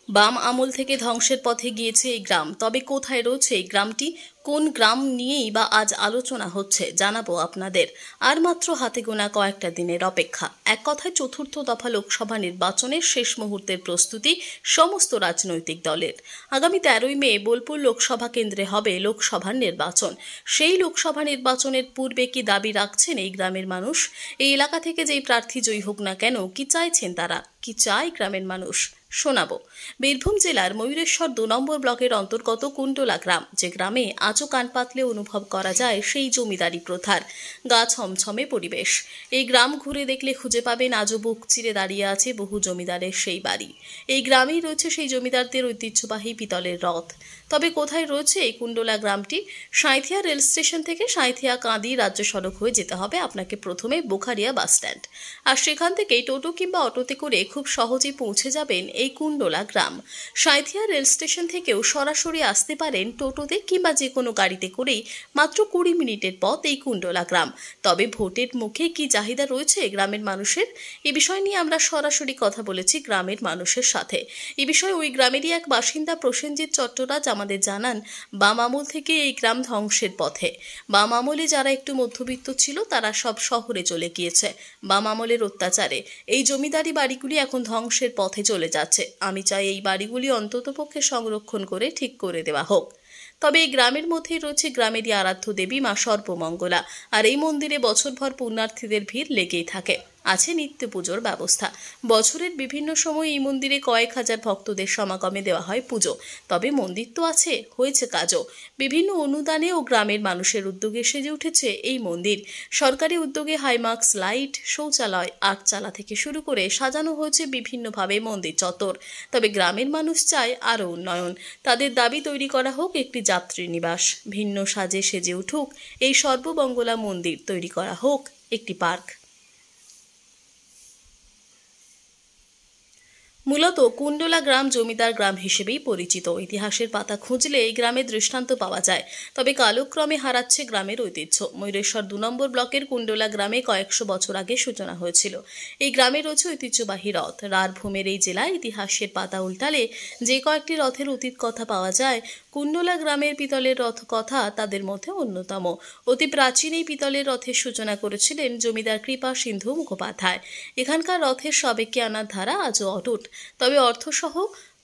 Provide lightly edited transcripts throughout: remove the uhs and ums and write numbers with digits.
বাম আমল থেকে ধ্বংসের পথে গিয়েছে এই গ্রাম। তবে কোথায় রয়েছে এই গ্রামটি, কোন গ্রাম নিয়েই বা আজ আলোচনা হচ্ছে জানাবো আপনাদের। আর মাত্র হাতে গোনা কয়েকটা দিনের অপেক্ষা। এক কথায় চতুর্থ দফা লোকসভা নির্বাচনের শেষ মুহূর্তের প্রস্তুতি সমস্ত রাজনৈতিক দলের। আগামী 13ই মে বোলপুর লোকসভা কেন্দ্রে হবে লোকসভার নির্বাচন। সেই লোকসভা নির্বাচনের পূর্বে কি দাবি রাখছেন এই গ্রামের মানুষ? এই এলাকা থেকে যেই প্রার্থী জয়ী হোক না কেন, কি চাইছেন তারা, কি চায় গ্রামের মানুষ শোনাবো। বীরভূম জেলার ময়ূরেশ্বর 2 নম্বর ব্লকের অন্তর্গত কুণ্ডলা গ্রাম, যে গ্রামে আজও কান পাতলে অনুভব করা যায় সেই জমিদারি প্রথার গা ছমছমে পরিবেশ। এই গ্রাম ঘুরে দেখলে খুঁজে পাবেন আজও বুক চিরে দাঁড়িয়ে আছে বহু জমিদারের সেই বাড়ি। এই গ্রামেই রয়েছে সেই জমিদারদের ঐতিহ্যবাহী পিতলের রথ। তবে কোথায় রয়েছে এই কুণ্ডলা গ্রামটি? সাঁইথিয়া রেল স্টেশন থেকে সাঁইথিয়া কাঁদি রাজ্য সড়ক হয়ে যেতে হবে আপনাকে প্রথমে বোখারিয়া বাস স্ট্যান্ড, আর সেখান থেকে টোটো কিংবা অটোতে করে খুব সহজেই পৌঁছে যাবেন এই কুণ্ডলা গ্রাম। সাঁইথিয়া রেল স্টেশন থেকেও সরাসরি আসতে পারেন টোটোতে কিংবা যে কোনো গাড়িতে করেই মাত্র 20 মিনিটের পথ এই কুণ্ডলা গ্রাম। তবে ভোটের মুখে কি চাহিদা রয়েছে গ্রামের মানুষের, এ বিষয় নিয়ে আমরা সরাসরি কথা বলেছি গ্রামের মানুষের সাথে। এ বিষয়ে ওই গ্রামেরই এক বাসিন্দা প্রসেনজিৎ চট্টরাজ আমাদের জানান, বাম আমল থেকে এই গ্রাম ধ্বংসের পথে। বাম আমলে যারা একটু মধ্যবিত্ত ছিল তারা সব শহরে চলে গিয়েছে। বাম আমলের অত্যাচারে এই জমিদারি বাড়িগুলি এখন ধ্বংসের পথে চলে যাচ্ছে। আমি চাই এই বাড়িগুলি অন্ততপক্ষে সংরক্ষণ করে ঠিক করে দেওয়া হোক। তবে এই গ্রামের মধ্যেই রয়েছে গ্রামেরই আরাধ্য দেবী মা সর্বমঙ্গলা, আর এই মন্দিরে বছরভর পুণ্যার্থীদের ভিড় লেগেই থাকে। আছে নিত্য পুজোর ব্যবস্থা। বছরের বিভিন্ন সময় এই মন্দিরে কয়েক হাজার ভক্তদের সমাগমে দেওয়া হয় পুজো। তবে মন্দির তো আছে, হয়েছে কাজও। বিভিন্ন অনুদানে ও গ্রামের মানুষের উদ্যোগে সেজে উঠেছে এই মন্দির। সরকারি উদ্যোগে হাইমার্কস লাইট, শৌচালয়, আটচালা থেকে শুরু করে সাজানো হয়েছে বিভিন্নভাবে মন্দির চত্বর। তবে গ্রামের মানুষ চায় আরও উন্নয়ন। তাদের দাবি তৈরি করা হোক একটি যাত্রী নিবাস, ভিন্ন সাজে সেজে উঠুক এই সর্বমঙ্গলা মন্দির, তৈরি করা হোক একটি পার্ক। মূলত কুণ্ডলা গ্রাম জমিদার গ্রাম হিসেবেই পরিচিত। ইতিহাসের পাতা খুঁজলে এই গ্রামের দৃষ্টান্ত পাওয়া যায়। তবে কালক্রমে হারাচ্ছে গ্রামের ঐতিহ্য। ময়ূরেশ্বর 2 নম্বর ব্লকের কুণ্ডলা গ্রামে কয়েকশো বছর আগে সূচনা হয়েছিল। এই গ্রামে রয়েছে ঐতিহ্যবাহী রথ। রাঢ়ভূমের এই জেলায় ইতিহাসের পাতা উল্টালে যে কয়েকটি রথের অতীত কথা পাওয়া যায়, কুণ্ডলা গ্রামের পিতলের রথ কথা তাদের মধ্যে অন্যতম। অতি প্রাচীন এই পিতলের রথের সূচনা করেছিলেন জমিদার কৃপা সিন্ধু মুখোপাধ্যায়। এখানকার রথের সবেকে আনার ধারা আজও অটুট। তবে অর্থসহ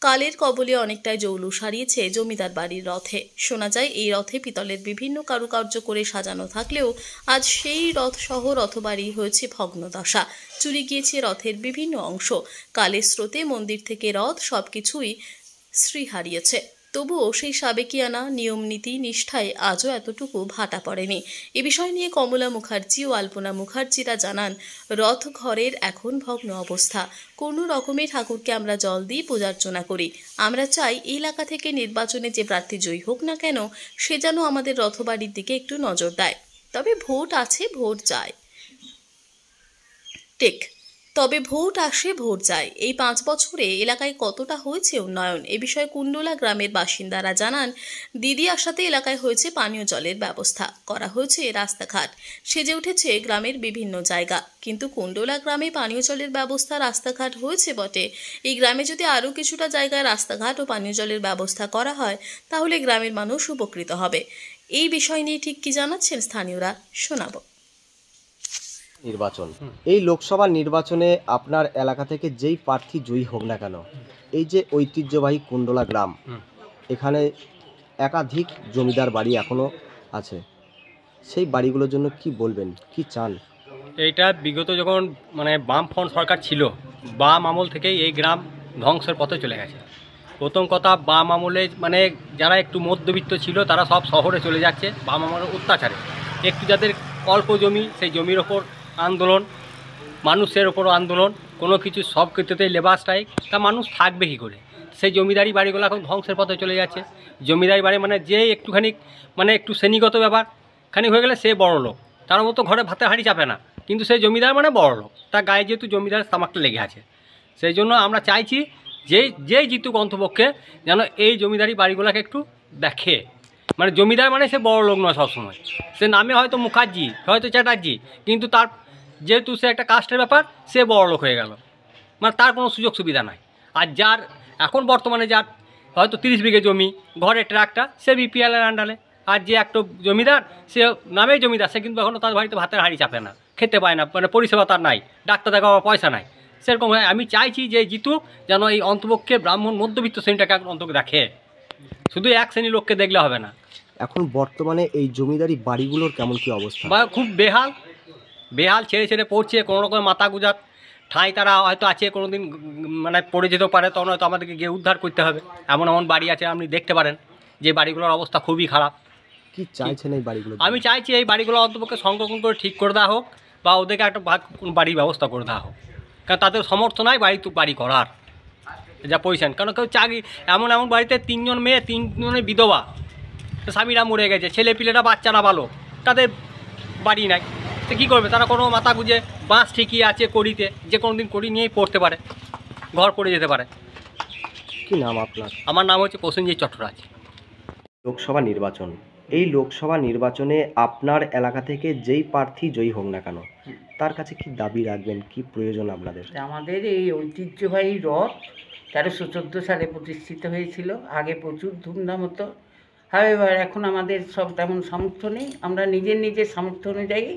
কালের কবলে অনেকটাই জৌলুস হারিয়েছে জমিদার বাড়ির রথে। শোনা যায় এই রথে পিতলের বিভিন্ন কারুকার্য করে সাজানো থাকলেও আজ সেই রথ সহ রথবাড়ি হয়েছে ভগ্নদশা। চুরি গিয়েছে রথের বিভিন্ন অংশ। কালের স্রোতে মন্দির থেকে রথ সবকিছুই শ্রী হারিয়েছে। তবুও সেই সাবেকিয়ানা নিয়ম নীতি নিষ্ঠায় আজও এতটুকু ভাটা পড়েনি। এ বিষয় নিয়ে কমলা মুখার্জি ও আলপনা মুখার্জিরা জানান, রথ ঘরের এখন ভগ্ন অবস্থা। কোনো রকমে ঠাকুরকে আমরা জল দিয়ে পূজার্চনা করি। আমরা চাই এই এলাকা থেকে নির্বাচনে যে প্রার্থী জয়ী হোক না কেন, সে যেন আমাদের রথবাড়ির দিকে একটু নজর দেয়। তবে ভোট আছে, ভোট যায় ঠিক, তবে ভোট আসে, ভোট যায়। এই 5 বছরে এলাকায় কতটা হয়েছে উন্নয়ন, এ বিষয়ে কুণ্ডলা গ্রামের বাসিন্দারা জানান, দিদি আসাতে এলাকায় হয়েছে পানীয় জলের ব্যবস্থা, করা হয়েছে রাস্তাঘাট, সেজে উঠেছে গ্রামের বিভিন্ন জায়গা। কিন্তু কুণ্ডলা গ্রামে পানীয় জলের ব্যবস্থা, রাস্তাঘাট হয়েছে বটে। এই গ্রামে যদি আরও কিছুটা জায়গায় রাস্তাঘাট ও পানীয় জলের ব্যবস্থা করা হয়, তাহলে গ্রামের মানুষ উপকৃত হবে। এই বিষয় নিয়ে ঠিক কি জানাচ্ছেন স্থানীয়রা শোনাবো। নির্বাচন, এই লোকসভা নির্বাচনে আপনার এলাকা থেকে যেই প্রার্থী জয়ী হোক না কেন, এই যে ঐতিহ্যবাহী কুণ্ডলা গ্রাম, এখানে একাধিক জমিদার বাড়ি এখনো আছে, সেই বাড়িগুলোর জন্য কি বলবেন, কি চান? এইটা বিগত যখন বামফ্রন্ট সরকার ছিল, বাম আমল থেকেই এই গ্রাম ধ্বংসের পথে চলে গেছে। প্রথম কথা, বাম আমলে যারা একটু মধ্যবিত্ত ছিল তারা সব শহরে চলে যাচ্ছে বাম আমলের অত্যাচারে। একটু যাদের অল্প জমি, সেই জমির ওপর আন্দোলন, মানুষের ওপর আন্দোলন, কোনো কিছু সব ক্ষেত্রেতেই লেবার স্ট্রাইক, তা মানুষ থাকবে কী করে? সেই জমিদারি বাড়িগুলো এখন ধ্বংসের পথে চলে যাচ্ছে। জমিদারি বাড়ি যে একটুখানি একটু শ্রেণীগত ব্যাপার খানিক হয়ে গেলে সে বড় লোক, তার মতো ঘরে ভাতের হাঁড়ি চাপে না, কিন্তু সেই জমিদার বড় লোক, তার গায়ে যেহেতু জমিদারের তামাকটা লেগে আছে। সেই জন্য আমরা চাইছি যেই জিতুক অন্তপক্ষে যেন এই জমিদারি বাড়িগুলোকে একটু দেখে। জমিদার সে বড় লোক নয়, সবসময় সে নামে হয়তো মুখার্জি, হয়তো চ্যাটার্জি, কিন্তু তার যেহেতু সে একটা কাস্টের ব্যাপার, সে বড় লোক হয়ে গেল, তার কোনো সুযোগ সুবিধা নাই। আর যার এখন বর্তমানে যার হয়তো 30 বিঘে জমি, ঘরে ট্রাকটা, সে বিপিএলের আন্ডারে। আর যে একটা জমিদার, সে নামেই জমিদার, সে কিন্তু এখনও তার বাড়িতে ভাতের হাঁড়ি চাপে না, খেতে পায় না, মানে পরিষেবা তার নাই, ডাক্তার দেখাবার পয়সা নাই। সেরকম হয়। আমি চাইছি যে জিতুক, যেন এই অন্তপক্ষে ব্রাহ্মণ মধ্যবিত্ত শ্রেণীটাকে অন্তত দেখে, শুধু এক শ্রেণীর লোককে দেখলে হবে না। এখন বর্তমানে এই জমিদারি বাড়িগুলোর কেমন কি অবস্থা? বা খুব বেহাল, ছেড়ে ছেড়ে পড়ছে, কোনো রকমের মাথা গুজাত ঠাঁই তারা হয়তো আছে, কোনো দিন মানে পড়ে যেতে পারে, তখন হয়তো আমাদেরকে গিয়ে উদ্ধার করতে হবে। এমন এমন বাড়ি আছে, আপনি দেখতে পারেন যে বাড়িগুলোর অবস্থা খুবই খারাপ। কি চাইছেন এই বাড়িগুলো? আমি চাইছি এই বাড়িগুলো অন্তপক্ষে সংরক্ষণ করে ঠিক করে দেওয়া হোক, বা ওদেরকে একটা বাড়ির ব্যবস্থা করে দেওয়া হোক, কারণ তাদের সমর্থ নাই বাড়ি করার যা পয়সা। কারণ কেউ চাকরি, এমন বাড়িতে 3 জন মেয়ে, 3 জনের বিধবা, স্বামীরা মরে গেছে, ছেলে পিলেরা বাচ্চারা ভালো, তাদের বাড়ি নাই, তো কী করবে তারা? কোনো মাথা গুঁজে বাঁশ ঠিকই আছে করিতে, যে কোনো দিন করি নিয়েই পড়তে পারে, ঘর পড়ে যেতে পারে। কি নাম আপনার? আমার নাম হচ্ছে প্রসেনজিৎ চট্টরাজ। লোকসভা নির্বাচন, এই লোকসভা নির্বাচনে আপনার এলাকা থেকে যেই প্রার্থী জয়ী হোক না কেন, তার কাছে কি দাবি রাখবেন, কি প্রয়োজন আপনাদের? আমাদের এই ঐতিহ্যবাহী রথ 1314 সালে প্রতিষ্ঠিত হয়েছিল। আগে প্রচুর ধুমধাম হতো। হাওয়েভার এখন আমাদের সব তেমন সামর্থ্য নেই। আমরা নিজের সামর্থ্য অনুযায়ী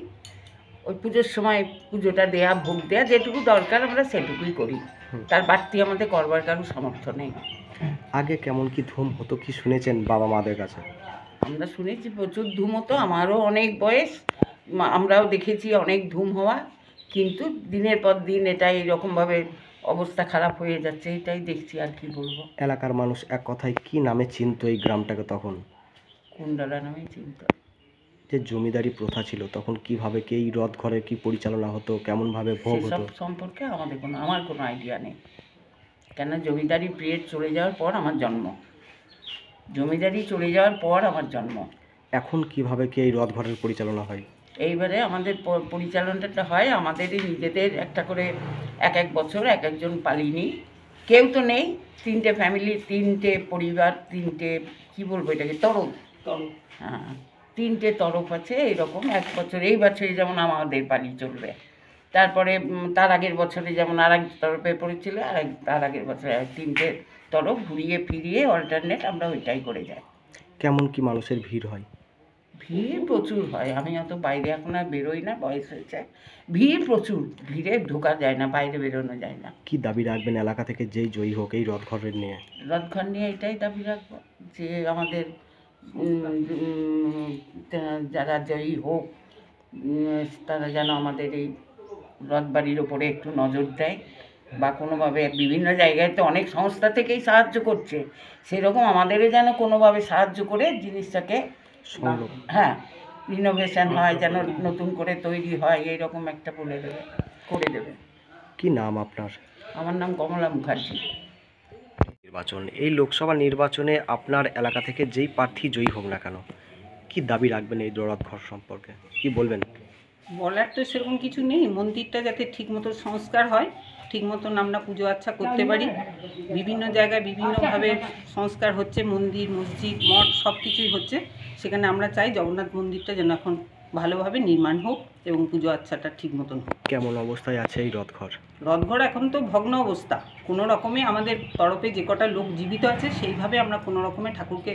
ওই পুজোর সময় পুজোটা দেয়া, ভোগ দেয়া, যেটুকু দরকার আমরা সেটুকুই করি, তার বাড়তি আমাদের করবার কারো সামর্থ্য নেই। আগে কেমন কি ধুম হতো, কি শুনেছেন বাবা মাদের কাছে? আমরা শুনেছি প্রচুর ধুম হতো, আমারও অনেক বয়স, আমরাও দেখেছি অনেক ধুম হওয়া, কিন্তু দিনের পর দিন এটা এইরকমভাবে অবস্থা খারাপ হয়ে যাচ্ছে, এটাই দেখছি, আর কি বলবো। এলাকার মানুষ এক কথায় কি নামে চিনতো এই গ্রামটাকে তখন? কুণ্ডলা নামেই চিন্তা। যে জমিদারি প্রথা ছিল তখন কিভাবে কি এই রথ ঘরের কি পরিচালনা হতো, কেমনভাবে ভোগ সেসব হতো? সম্পর্কে আমার কোনো আইডিয়া নেই, কেন জমিদারি পিরিয়ড চলে যাওয়ার পর আমার জন্ম, জমিদারি চলে যাওয়ার পর আমার জন্ম। এখন কিভাবে কি এই রথ ঘরের পরিচালনা হয়? এইবারে আমাদের পরিচালনাটা হয় আমাদেরই নিজেদের একটা করে, এক বছর একজন পালিনি, কেউ তো নেই, 3টে ফ্যামিলি, 3টে পরিবার, 3টে কী বলবো এটাকে, তরফ। হ্যাঁ, 3টে তরফ আছে এইরকম। এক বছর, এই বছরে যেমন আমাদের পালি চলবে, তারপরে তার আগের বছরে যেমন আর এক তরফে পড়েছিল, তার আগের বছরে 3টে তরফ ঘুরিয়ে ফিরিয়ে অল্টারনেট আমরা ওইটাই করে যাই। কেমন কি মানুষের ভিড় হয়? ভিড় প্রচুর হয়। আমি অত বাইরে এখন আর বেরোই না, বয়স হয়েছে। ভিড় প্রচুর, ভিড়ে ঢোকা যায় না, বাইরে বেরোনো যায় না। কি দাবি রাখবেন এলাকা থেকে যেই জয়ী হোক এই রথ ঘরের নিয়ে? রথঘর নিয়ে এটাই দাবি রাখবো যে আমাদের যারা জয়ী হোক, তারা যেন আমাদের এই রথবাড়ির ওপরে একটু নজর দেয়, বা কোনোভাবে, বিভিন্ন জায়গায় তো অনেক সংস্থা থেকেই সাহায্য করছে, সেরকম আমাদেরও যেন কোনোভাবে সাহায্য করে জিনিসটাকে, হ্যাঁ, রিনোভেশন হয়, যেন নতুন করে তৈরি হয়, এইরকম একটা করে দেবে। কি নাম আপনার? আমার নাম কমলা মুখার্জি। নির্বাচন, এই লোকসভা নির্বাচনে আপনার এলাকা থেকে যেই প্রার্থী জয়ী হোক না কেন, কি দাবি রাখবেন এই রথ ঘর সম্পর্কে, কি বলবেন? বলার তো সেরকম কিছু নেই, মন্দিরটা যাতে ঠিকমতো সংস্কার হয়, ঠিক মতন আমরা পুজো আচ্ছা করতে পারি। বিভিন্ন জায়গায় বিভিন্নভাবে সংস্কার হচ্ছে, মন্দির, মসজিদ, মঠ সব কিছুই হচ্ছে। সেখানে আমরা চাই জগন্নাথ মন্দিরটা যেন এখন ভালোভাবে নির্মাণ হোক এবং পুজো আচ্ছাটা ঠিক মতন হোক। কেমন অবস্থায় আছে এই রথঘর? রথঘর এখন তো ভগ্ন অবস্থা। কোনো রকমে আমাদের তরফে যে কটা লোক জীবিত আছে সেইভাবে আমরা কোনো রকমে ঠাকুরকে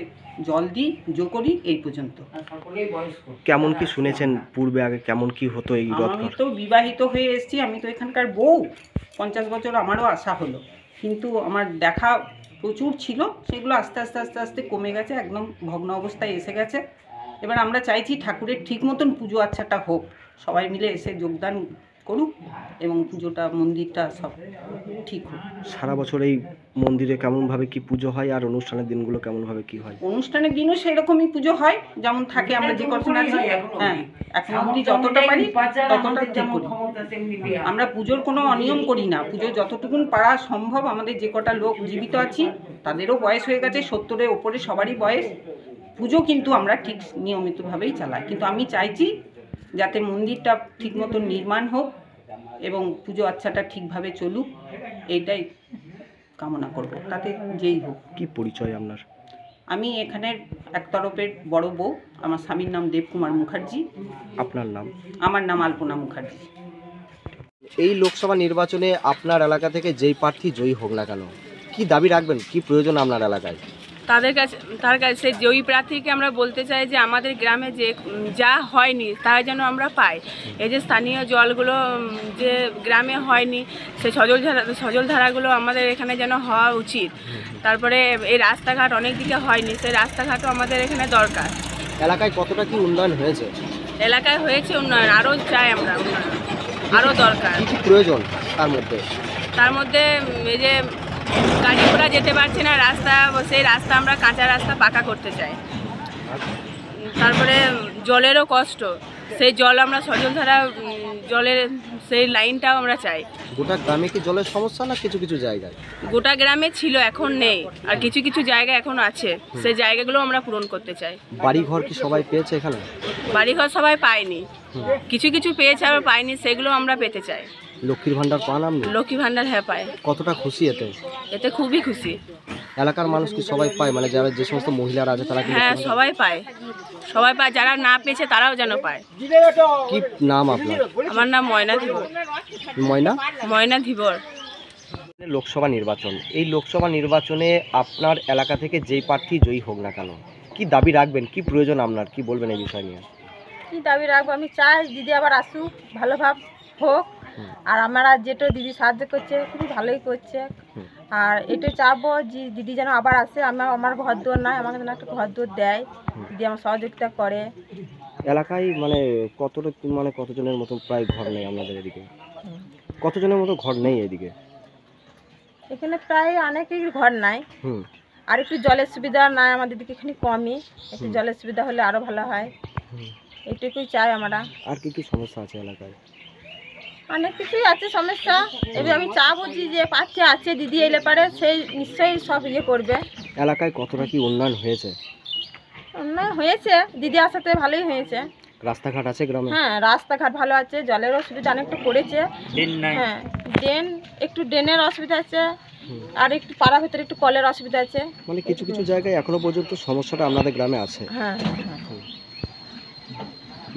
জল দিই, পুজো করি, এই পর্যন্ত। কেমন কি শুনেছেন পূর্বে, আগে কেমন কি হতো এই আমি রথঘর? তো বিবাহিত হয়ে এসেছি, আমি তো এখানকার বউ, 50 বছর আমারও আশা হলো, কিন্তু আমার দেখা প্রচুর ছিল, সেগুলো আস্তে আস্তে কমে গেছে, একদম ভগ্ন অবস্থায় এসে গেছে। এবার আমরা চাইছি ঠাকুরের ঠিক মতন পুজো আচ্ছাটা হোক, সবাই মিলে এসে যোগদান করুক এবং পুজোটা, মন্দিরটা সব ঠিক হোক। সারা বছর এই মন্দিরে কেমনভাবে কি পুজো হয়, আর অনুষ্ঠানের দিনগুলো কেমনভাবে কি হয়? অনুষ্ঠানের দিনও সেরকমই পুজো হয়, যেমন থাকে আমরা যে কজন আছি, হ্যাঁ, এখন অবধি যতটা পারি ততটা ঠিক করি। আমরা পুজোর কোনো অনিয়ম করি না, পুজো যতটুকুন পারা সম্ভব, আমাদের যে কটা লোক জীবিত আছি তাদেরও বয়স হয়ে গেছে, 70-এর ওপরে সবারই বয়স। পুজো কিন্তু আমরা ঠিক নিয়মিতভাবেই চালাই, কিন্তু আমি চাইছি যাতে মন্দিরটা ঠিক মতো নির্মাণ হোক এবং পুজো আচ্ছাটা ঠিকভাবে চলুক, এইটাই কামনা করব, তাতে যেই হোক। কি পরিচয় আপনার? আমি এখানের এক তরফের বড় বউ, আমার স্বামীর নাম দেবকুমার মুখার্জি। আপনার নাম? আমার নাম আলপনা মুখার্জি। এই লোকসভা নির্বাচনে আপনার এলাকা থেকে যেই প্রার্থী জয়ী হোক না কেন, কি দাবি রাখবেন, কি প্রয়োজন আপনার এলাকায়? তার কাছে জয়ী প্রার্থীকে আমরা বলতে চাই যে আমাদের গ্রামে যে যা হয়নি তা যেন আমরা পাই। এই যে স্থানীয় জলগুলো যে গ্রামে হয়নি, সেই সজল ধারাগুলো আমাদের এখানে যেন হওয়া উচিত। তারপরে এই রাস্তাঘাট অনেক দিকে হয়নি, সেই রাস্তাঘাটও আমাদের এখানে দরকার। এলাকায় কতটা কি উন্নয়ন হয়েছে? এলাকায় হয়েছে উন্নয়ন, আরও চাই আমরা উন্নয়ন, আরও দরকার। কি প্রয়োজন তার মধ্যে এই যে গাড়ি ঘোড়া যেতে পারছে না রাস্তা, সেই রাস্তা আমরা কাঁচা রাস্তা পাকা করতে চাই। তারপরে জলেরও কষ্ট, সেই জল আমরা সজলধারা জলের সেই লাইনটাও আমরা চাই। গোটা গ্রামে কি জলের সমস্যা না কিছু কিছু জায়গায়? গোটা গ্রামে ছিল, এখন নেই, আর কিছু কিছু জায়গা এখন আছে, সেই জায়গাগুলো আমরা পূরণ করতে চাই। বাড়িঘর কি সবাই পেয়েছে এখানে? বাড়িঘর সবাই পায়নি, কিছু কিছু পেয়েছে আবার পায়নি, সেগুলো আমরা পেতে চাই। লক্ষ্মীর ভান্ডার পান আপনি? লক্ষ্মী ভান্ডার হ্যাঁ পায়। কতটা খুশি এতে? এতে খুবই খুশি। এলাকার মানুষ কি সবাই পায়, মানে যারা যে সমস্ত মহিলারা আছে তারা কি? হ্যাঁ সবাই পায়, সবাই পায়, যারা না পেয়েছে তারাও যেন পায়। কি নাম আপনার? আমার নাম ময়না ধীবর। ময়না ধীবর। লোকসভা নির্বাচন, এই লোকসভা নির্বাচনে আপনার এলাকা থেকে যেই প্রার্থী জয়ী হোক না কেন, কি দাবি রাখবেন, কি প্রয়োজন আপনার, কি বলবেন এই বিষয় নিয়ে? কি দাবি রাখবো, আমি চাই দিদি আবার আসুক, ভালোভাব হোক। আর আমরা যেটা দিদি সাহায্য করছে খুবই ভালোই করছে। আর এটাই চাবো যে দিদি যেন আবার আসে। আমার ঘর দুয়ার নাই, আমাকে যেন একটা ঘর দুয়ার দেয়, দিদি আমার সহযোগিতা করে। এলাকায় মানে কতজনের মতো প্রায় ঘর নেই আপনাদের এদিকে? কতজনের মতো ঘর নেই এদিকে? এখানে প্রায় অনেকেই ঘর নাই। আর একটু জলের সুবিধা নাই আমাদের দিকে, এখানে কমই। একটু জলের সুবিধা হলে আরো ভালো হয়, এইটুকুই চাই আমরা। আর কি কি সমস্যা আছে এলাকায়? অনেক কিছুই আছে সমস্যা। এবার আমি চাবো যে পাচ্ছে আছে দিদি এলে পারে, সেই নিশ্চয়ই সব ইয়ে করবে। এলাকায় কতটা কি উন্নয়ন হয়েছে? উন্নয়ন হয়েছে, দিদি আসাতে ভালোই হয়েছে। রাস্তাঘাট আছে গ্রামে? হ্যাঁ রাস্তাঘাট ভালো আছে, জলের অসুবিধা অনেকটা করেছে। হ্যাঁ ড্রেনের অসুবিধা আছে, আর একটু পাড়া ভেতরে একটু কলের অসুবিধা আছে। মানে কিছু কিছু জায়গায় এখনো পর্যন্ত সমস্যাটা আপনাদের গ্রামে আছে। হ্যাঁ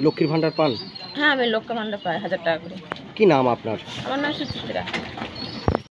লক্ষ্মীর ভান্ডার পান? হ্যাঁ আমি লক্ষ্মীর ভান্ডার পাই 1000 টাকা করে। কি নাম আপনার? আমার নাম সুচিত্রা।